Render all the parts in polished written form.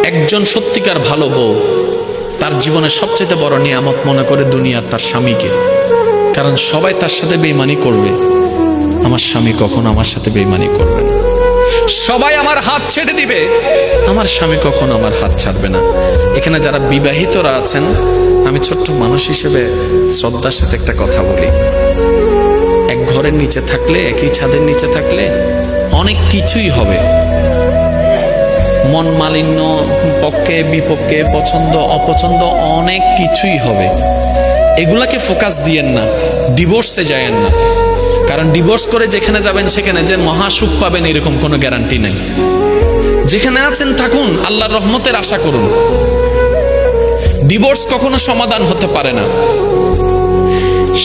একজন সত্যিকার ভালো বউ তার জীবনের সবচেয়ে বড় নিয়ামত মনে করে দুনিয়ার তার স্বামীকে। কারণ সবাই তার সাথে বেঈমানি করবে, আমার স্বামী কখনো আমার সাথে বেঈমানি করবে না। সবাই আমার হাত ছেড়ে দিবে, আমার স্বামী কখনো আমার হাত ছাড়বে না। এখানে যারা বিবাহিতরা আছেন, আমি ছোট্ট মানুষ হিসেবে শ্রদ্ধার সাথে একটা কথা বলি। এক ঘরের নিচে থাকলে, একই ছাদের নিচে থাকলে অনেক কিছুই হবে। মন মালিন্য, পক্ষে বিপক্ষে, পছন্দ অপছন্দ অনেক কিছুই হবে। এগুলাকে ফোকাস দিয়েন না, ডিভোর্সে যায়েন না। কারণ ডিভোর্স করে যেখানে যাবেন সেখানে যে মহাসুখ পাবেন এরকম কোনো গ্যারান্টি নেই। যেখানে আছেন থাকুন, আল্লাহর রহমতের আশা করুন। ডিভোর্স কখনো সমাধান হতে পারে না।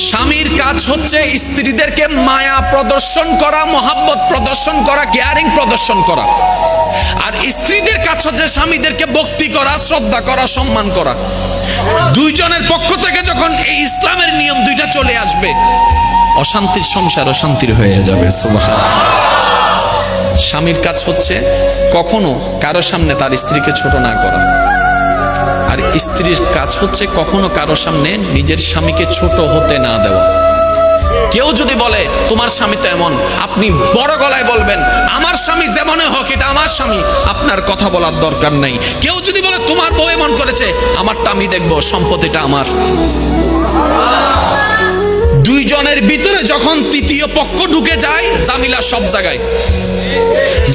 স্বামীর কাজ হচ্ছে স্ত্রীদেরকে মায়া প্রদর্শন করা, মহাব্বত প্রদর্শন করা, কেয়ারিং প্রদর্শন করা। আর স্ত্রীদের কাজ হচ্ছে স্বামীদেরকে ভক্তি করা, শ্রদ্ধা করা, সম্মান করা। দুইজনের পক্ষ থেকে যখন এই ইসলামের নিয়ম দুইটা চলে আসবে, অশান্তির সংসার অশান্তির হয়ে যাবে। সুবহানাল্লাহ। স্বামীর কাজ হচ্ছে কখনো কারো সামনে তার স্ত্রীকে ছোট না করা, আর স্ত্রীর কাজ হচ্ছে কখনো কারো সামনে নিজের স্বামীকে ছোট হতে না দেওয়া। কেউ যদি বলে তোমার স্বামী তো এমন, আপনি বড় গলায় বলবেন আমার স্বামী যেমনই হোক এটা আমার স্বামী, আপনার কথা বলার দরকার নাই। কেউ যদি বলে তোমার বউ এমন করেছে, আমারটা আমি দেখবো, সম্পত্তিটা আমার। দুইজনের ভিতরে যখন তৃতীয় পক্ষ ঢুকে যায়, জামিলা সব জায়গায়।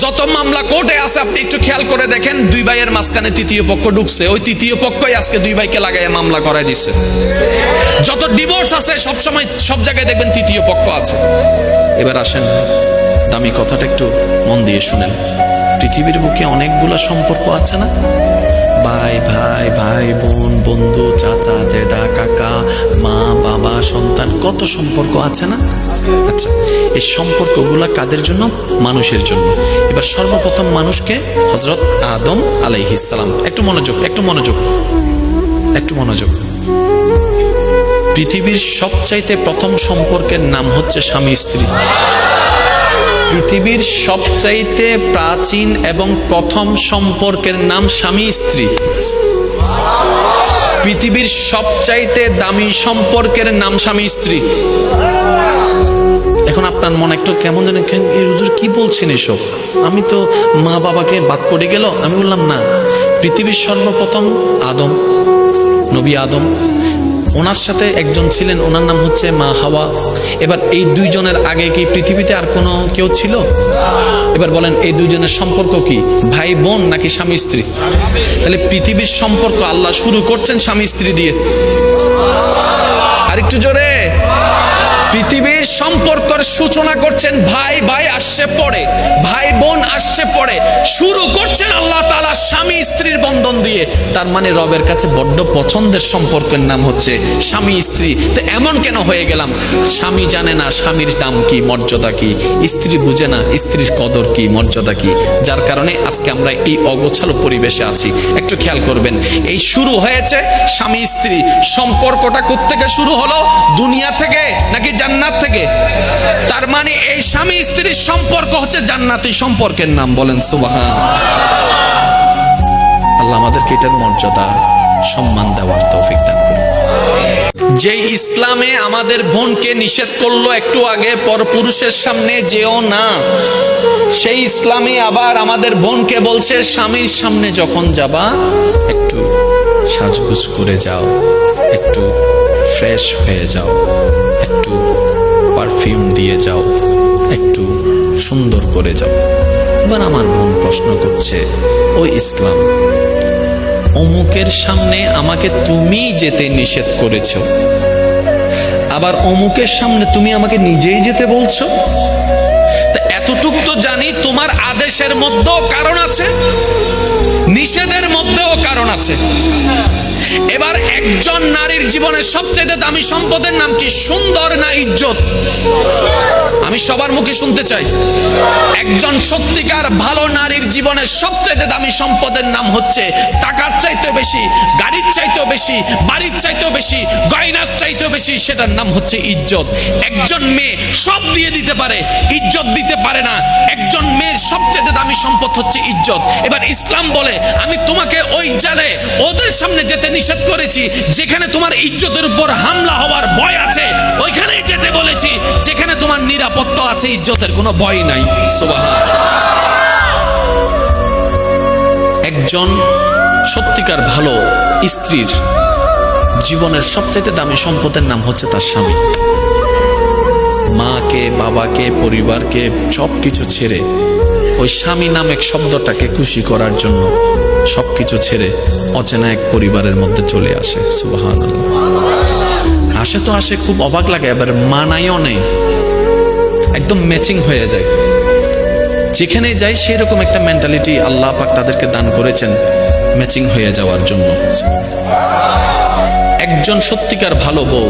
যত মামলা কোর্টে আছে আপনি একটু খেয়াল করে দেখেন, দুই ভাইয়ের মাঝখানে তৃতীয় পক্ষ ঢুকছে, ওই তৃতীয় পক্ষই আজকে দুই ভাইকে লাগাইয়া মামলা করাই দিচ্ছে। যত ডিভোর্স আছে সবসময় সব জায়গায় দেখবেন তৃতীয় পক্ষ আছে। এবার আসেন, দামি কথাটা একটু মন দিয়ে শুনেন। পৃথিবীর বুকে অনেকগুলা সম্পর্ক আছে না? ভাই ভাই, ভাই বোন, বন্ধু, চাচা, জেঠা, কাকা, মা, বাবা, সন্তান, কত সম্পর্ক আছে না? আচ্ছা, এই সম্পর্কগুলা কাদের জন্য? মানুষের জন্য। এবার সর্বপ্রথম মানুষকে হযরত আদম আলাইহিস সালাম। একটু মনোযোগ, একটু মনোযোগ, একটু মনোযোগ। পৃথিবীর সবচাইতে প্রথম সম্পর্কের নাম হচ্ছে স্বামী স্ত্রী। পৃথিবীর সবচাইতে প্রাচীন এবং প্রথম সম্পর্কের নাম স্বামী স্ত্রী। পৃথিবীর সবচাইতে দামি সম্পর্কের নাম স্বামী স্ত্রী। এখন আপনার মনে একটু কেমন জানেন, এই হুজুর কি বলছেন এসব? আমি তো মা বাবাকে বাদ পড়ে গেল। আমি বললাম না, পৃথিবীর সর্বপ্রথম আদম, নবী আদম, ওনার সাথে একজন ছিলেন, ওনার নাম হচ্ছে মা হাওয়া। এবার এই দুইজনের আগে কি পৃথিবীতে আর কোনো কেউ ছিল? এবার বলেন, এই দুইজনের সম্পর্ক কি? ভাই বোন নাকি স্বামী স্ত্রী? তাহলে পৃথিবীর সম্পর্ক আল্লাহ শুরু করছেন স্বামী স্ত্রী দিয়ে। আরেকটু জোরে। পৃথিবীর সম্পর্কের সূচনা করছেন ভাই ভাই আসছে পরে, ভাই বোন আসছে পরে, শুরু করছেন আল্লাহ তাআলা স্বামী স্ত্রীর বন্ধন দিয়ে। তার মানে রবের কাছে বড্ড পছন্দের সম্পর্কের নাম হচ্ছে স্বামী স্ত্রী। তো এমন কেন হয়ে গেলাম? স্বামী জানে না স্বামীর দাম কি, মর্যাদা কি, স্ত্রী বুঝে না স্ত্রীর কদর কি, মর্যাদা কি, যার কারণে আজকে আমরা এই অগোছালো পরিবেশে আছি। একটু খেয়াল করবেন, এই শুরু হয়েছে স্বামী স্ত্রী। সম্পর্কটা কোত্থেকে শুরু হলো? দুনিয়া থেকে নাকি জান্নাত থেকে? তার মানে এই স্বামী স্ত্রীর সম্পর্ক হচ্ছে জান্নাতি সম্পর্কের নাম। বলেন সুবহানাল্লাহ। আল্লাহ আমাদেরকে এটার মর্যাদা, সম্মান দেওয়ার তৌফিক দান করুন। যে ইসলামে আমাদের বোনকে নিষেধ করলো একটু আগে, পরপুরুষের সামনে যেও না, সেই ইসলামে আবার আমাদের বোনকে বলছে স্বামীর সামনে যখন যাবা একটু সাজগুজ করে যাও, একটু ফ্রেশ হয়ে যাও, একটু পারফিউম দিয়ে যাও, একটু সুন্দর করে যাও। এবার আমার বোন প্রশ্ন করছে, ও ইসলাম, অমুকের সামনে আমাকে তুমি যেতে নিষেধ করেছো, আবার অমুকের সামনে তুমি আমাকে নিজেই যেতে বলছো। তা এতটুক তো জানি তোমার আদেশের মধ্যেও কারণ আছে, নিষেধের মধ্যেও কারণ আছে। এবার একজন নারীর জীবনের সবচেয়ে দামি সম্পদের নাম কি? সুন্দর না ইজ্জত? আমি সবার মুখে শুনতে চাই। একজন সত্যিকার ভালো নারীর জীবনের সবচেয়ে দামি সম্পদের নাম হচ্ছে টাকার চাইতেও বেশি, গাড়ির চাইতেও বেশি, বাড়ির চাইতেও বেশি, গয়নার চাইতেও বেশি, সেটার নাম হচ্ছে ইজ্জত। একজন মেয়ে সব দিয়ে দিতে পারে, ইজ্জত দিতে পারে না। একজন মেয়ের সবচেয়ে দামি সম্পদ হচ্ছে ইজ্জত। এবার ইসলাম বলে আমি তোমাকে ওই জালে ওদের সামনে যেতে নিষেধ করেছি যেখানে তোমার ইজ্জতের উপর হামলা হওয়ার ভয় আছে, ওইখানেই যেতে বলেছি যেখানে তোমার নিরাপত্তা আছে, ইজ্জতের কোনো ভয় নাই। সুবহানাল্লাহ। একজন সত্যিকার ভালো স্ত্রীর জীবনের সবচেয়ে দামি সম্পদের নাম হচ্ছে তার স্বামী। মাকে, বাবাকে, পরিবারকে সবকিছু ছেড়ে ওই স্বামী নামক শব্দটাকে খুশি করার জন্য সবকিছু ছেড়ে অচেনা এক পরিবারের মধ্যে চলে আসে। সুবহানাল্লাহ। আসে তো আসে, খুব অবাক লাগে, এবার মানাইও নেই, একদম ম্যাচিং হয়ে যায়। যেখানে যাই সেরকম একটা মেন্টালিটি আল্লাহ পাক তাদেরকে দান করেছেন ম্যাচিং হয়ে যাওয়ার জন্য। একজন সত্যিকার ভালো বউ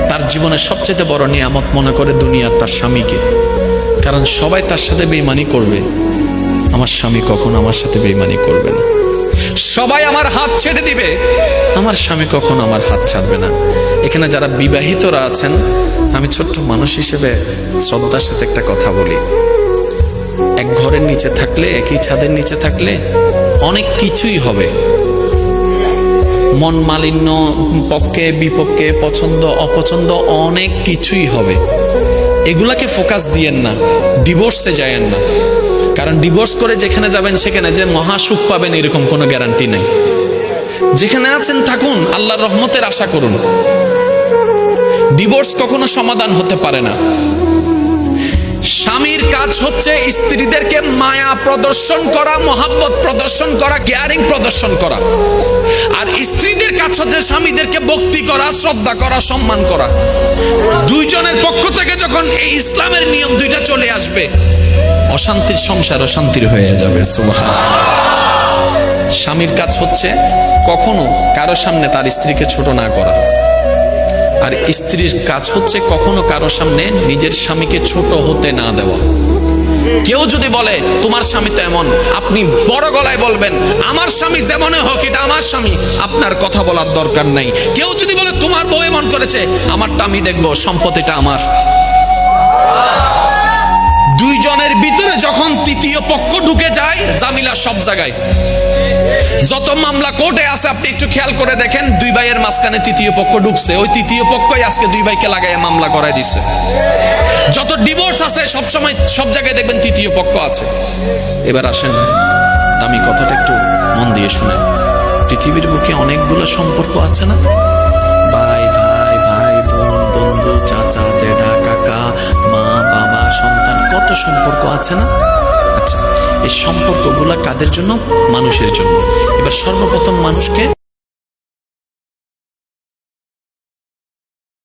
তার জীবনের সবচেয়ে বড় নিয়ামত মনে করে দুনিয়ার তার স্বামীকে, কারণ সবাই তার সাথে বেঈমানি করবে, আমার স্বামী কখনো আমার সাথে বেঈমানি করবে না। সবাই আমার হাত ছেড়ে দিবে, আমার স্বামী কখনো আমার হাত ছাড়বে না। এখানে যারা বিবাহিতরা আছেন, আমি ছোট্ট মানুষ হিসেবে শ্রদ্ধার সাথে একটা কথা বলি, এক ঘরের নিচে থাকলে, একই ছাদের নিচে থাকলে অনেক কিছুই হবে, মন মালিন্য, পক্ষে বিপক্ষে, পছন্দ অপছন্দ অনেক কিছুই হবে। এগুলাকে ফোকাস দিয়েন না, ডিভোর্সে যায়েন না, কারণ ডিভোর্স করে যেখানে যাবেন সেখানে যে মহা সুখ পাবেন এরকম কোনো গ্যারান্টি নাই। যেখানে আছেন থাকুন, আল্লাহর রহমতের আশা করুন। ডিভোর্স কখনো সমাধান হতে পারে না। স্বামীর কাজ হচ্ছে স্ত্রীদেরকে মায়া প্রদর্শন করা, মহাব্বত প্রদর্শন করা, কেয়ারিং প্রদর্শন করা, আর স্ত্রীদের কাজ হচ্ছে স্বামীদেরকে ভক্তি করা, শ্রদ্ধা করা, সম্মান করা। দুইজনের পক্ষ থেকে যখন এই ইসলামের নিয়ম দুইটা চলে আসবে, অশান্তির সংসার অশান্তির হয়ে যাবে। সুবহানাল্লাহ। স্বামীর কাজ হচ্ছে কখনো কারো সামনে তার স্ত্রীকে ছোট না করা, আর স্ত্রীর কাজ হচ্ছে কখনো কারো সামনে নিজের স্বামীকে ছোট হতে না দেওয়া। কেউ যদি বলে তোমার স্বামী তো এমন, আপনি বড় গলায় বলবেন আমার স্বামী যেমন হোক, এটা আমার স্বামী, আপনার কথা বলার দরকার নাই। কেউ যদি বলে তোমার বউ এমন করেছে, আমারটা আমি দেখবো, সম্পত্তিটা আমার। দুইজনের ভিতরে যখন তৃতীয় পক্ষ ঢুকে যায়, জামিলা সব জায়গায়। যত মামলা কোর্টে আছে আপনি একটু খেয়াল করে দেখেন, দুই ভাইয়ের মাঝখানে তৃতীয় পক্ষ ঢুকছে, ওই তৃতীয় পক্ষই আজকে দুই ভাইকে লাগাইয়া মামলা করাই দিচ্ছে। যত ডিভোর্স আছে সব সময় সব জায়গায় দেখবেন তৃতীয় পক্ষ আছে। এবার আসেন, দামি কথাটা একটু মন দিয়ে শুনেন। পৃথিবীর বুকে অনেকগুলো সম্পর্ক আছে না? ভাই ভাই, ভাই বোন, বন্ধু, চাচা, জেঠা, কাকা, মা, বাবা, সন্তান, কত সম্পর্ক আছে না? আচ্ছা, এই সম্পর্কগুলা কাদের জন্য? মানুষের জন্য। এবার সর্বপ্রথম মানুষকে